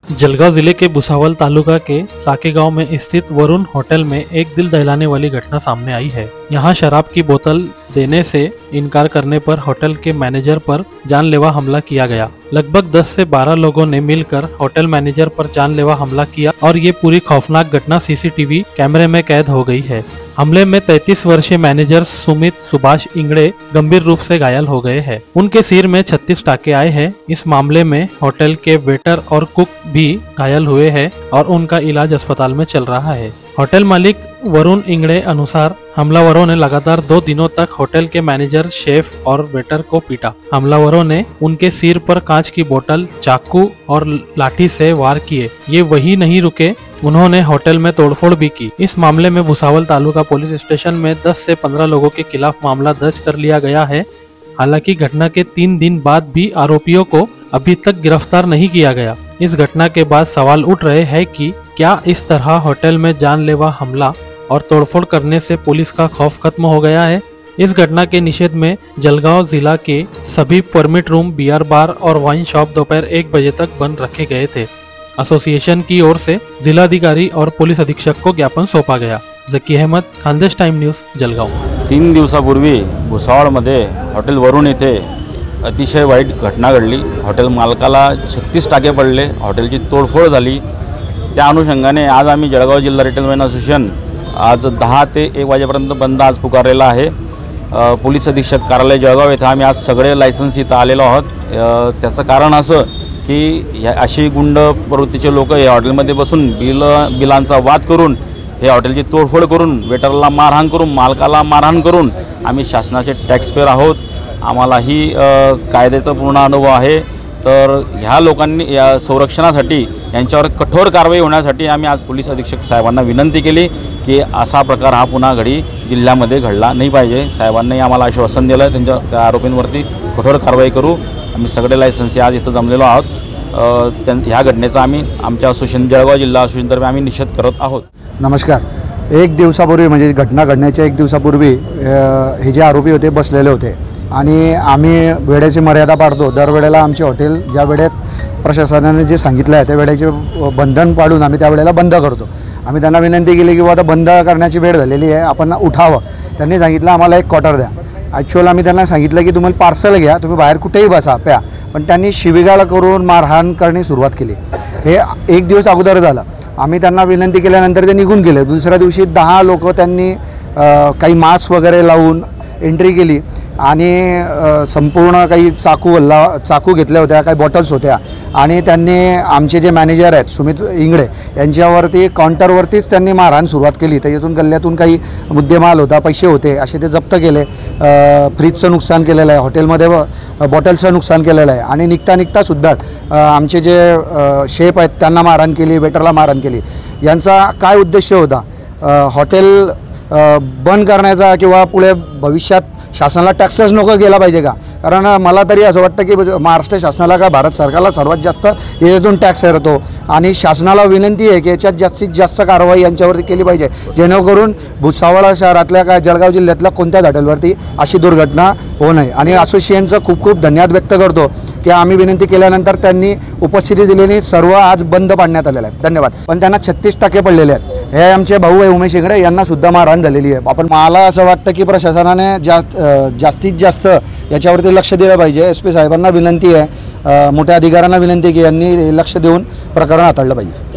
जलगांव जिले के भुसावल तालुका के साके गांव में स्थित वरुण होटल में एक दिल दहलाने वाली घटना सामने आई है। यहां शराब की बोतल देने से इनकार करने पर होटल के मैनेजर पर जानलेवा हमला किया गया। लगभग 10 से 12 लोगों ने मिलकर होटल मैनेजर पर जानलेवा हमला किया और ये पूरी खौफनाक घटना सीसीटीवी कैमरे में कैद हो गई है। हमले में 33 वर्षीय मैनेजर सुमित सुभाष इंगड़े गंभीर रूप से घायल हो गए हैं। उनके सिर में 36 टाके आए हैं। इस मामले में होटल के वेटर और कुक भी घायल हुए हैं और उनका इलाज अस्पताल में चल रहा है। होटल मालिक वरुण इंगड़े अनुसार हमलावरों ने लगातार 2 दिनों तक होटल के मैनेजर, शेफ और वेटर को पीटा। हमलावरों ने उनके सिर पर कांच की बोतल, चाकू और लाठी से वार किए। ये वही नहीं रुके, उन्होंने होटल में तोड़फोड़ भी की। इस मामले में भुसावल तालुका पुलिस स्टेशन में 10 से 15 लोगों के खिलाफ मामला दर्ज कर लिया गया है। हालांकि घटना के 3 दिन बाद भी आरोपियों को अभी तक गिरफ्तार नहीं किया गया। इस घटना के बाद सवाल उठ रहे हैं कि क्या इस तरह होटल में जानलेवा हमला और तोड़फोड़ करने से पुलिस का खौफ खत्म हो गया है। इस घटना के निषेध में जलगांव जिला के सभी परमिट रूम, बियर बार और वाइन शॉप दोपहर 1 बजे तक बंद रखे गए थे। एसोसिएशन की ओर से जिलाधिकारी और पुलिस अधीक्षक को ज्ञापन सौंपा गया। Zaki Ahmed, Khandesh time news, Jalgaon. 3 दिवसापूर्वी भुसावळमध्ये हॉटेल वरुण येथे अतिशय वाईट घटना घडली। हॉटेल मालकाला 36 टाके पडले, हॉटेलची तोडफोड झाली। त्या अनुषंगाने आज आम्ही जळगाव जिल्हा रिटेलमॅन असोसिएशन आज 10 ते 1 वाजेपर्यंत बंद आज पुकारलेला आहे। पोलीस अधीक्षक कार्यालय जळगाव येथे आम्ही आज सगळे लायसन्स इथं आलेलो आहोत। त्याचं कारण असं की अशी गुंड प्रवृत्तीचे लोक या हॉटेलमध्ये बसून बिलांचा वाद करून हे हॉटेलची तोडफोड करून, वेटरला मारहाण करून, मालकाला मारहाण करून, आम्ही शासनाचे टॅक्सपेअर आहोत। आम्हालाही कायद्याचा पूर्ण अनुभव आहे। तर ह्या लोकांनी या संरक्षणासाठी यांच्यावर कठोर कारवाई होण्यासाठी आम्ही आज पोलीस अधीक्षक साहेबांना विनंती केली की असा प्रकार हा पुन्हा घडी जिल्ह्यामध्ये घडला नाही पाहिजे। साहेबांनी आम्हाला आश्वासन दिलं, त्या आरोपींवरती कठोर कारवाई करू। आम्ही सगळे लायसन्स आज इथं जमलेलो आहोत। ह्या घटनेचा आम्ही आमच्या असोसिएशन जळगाव जिल्हा असोसिएशनतर्फे आम्ही निषेध करत आहोत। नमस्कार। 1 दिवसापूर्वी म्हणजे घटना घडण्याच्या 1 दिवसापूर्वी हे जे आरोपी होते बसलेले होते आणि आम्ही वेळेची मर्यादा पाळतो। दरवेळेला आमचे हॉटेल ज्या वेळेत प्रशासनाने जे सांगितलं आहे त्या वेळेचे बंधन पाळून आम्ही त्या वेळेला बंद करतो। आम्ही त्यांना विनंती केली की आता बंद करण्याची वेळ झालेली आहे, आपण उठावं। त्यांनी सांगितलं आम्हाला 1 क्वार्टर द्या। ॲक्च्युअल आम्ही त्यांना सांगितलं की तुम्ही पार्सल घ्या, तुम्ही बाहेर कुठेही बसा, प्या, पण त्यांनी शिवीगाळ करून मारहाण करण्यास सुरुवात केली। हे 1 दिवस अगोदर झालं। आम्ही त्यांना विनंती केल्यानंतर ते निघून गेले। दुसऱ्या दिवशी 10 लोक त्यांनी काही मास्क वगैरे लावून एंट्री केली आणि संपूर्ण काही चाकू घेतल्या होत्या, काही बॉटल्स होत्या आणि त्यांनी आमचे जे मॅनेजर आहेत सुमित इंगड़े यांच्यावरती काउंटरवरतीच त्यांनी मारहाण सुरुवात केली। त्याच्यातून गल्ल्यातून काही मुद्देमाल होता, पैसे होते, असे ते जप्त केले। फ्रीजचं नुकसान केलेलं आहे, हॉटेलमध्ये बॉटल्सचं नुकसान केलेलं आहे आणि निघता सुद्धा आमचे जे शेफ आहेत त्यांना मारहाण केली, वेटरला मारहाण केली। यांचा काय उद्देश होता? हॉटेल बंद करण्याचा किंवा पुढे भविष्यात शासनाला टॅक्सच नको गेला पाहिजे का? कारण मला तरी असं वाटतं की महाराष्ट्र शासनाला का भारत सरकारला सर्वात जास्त याच्यातून टॅक्स येतो आणि शासनाला विनंती आहे की याच्यात जास्तीत जास्त कारवाई यांच्यावरती केली पाहिजे, जेणेकरून भुसावळ शहरातल्या का जळगाव जिल्ह्यातल्या कोणत्याच हॉटेलवरती अशी दुर्घटना होऊ नये। आणि असोसिएशनचं खूप खूप धन्यवाद व्यक्त करतो की आम्ही विनंती केल्यानंतर त्यांनी उपस्थिती दिलेली सर्व आज बंद पाडण्यात आलेलं आहे। धन्यवाद। पण त्यांना 36 टाके पडलेले आहेत। हे आमचे भाऊ आहे उमेश इंगड़े, यांना सुद्धा मारहाण झालेली आहे। आपण मला असं वाटतं की प्रशासनाने जास्तीत जास्त याच्यावरती लक्ष दिलं पाहिजे। SP साहेबांना विनंती आहे, मोठ्या अधिकाऱ्यांना विनंती की यांनी लक्ष देऊन प्रकरण हाताळलं पाहिजे।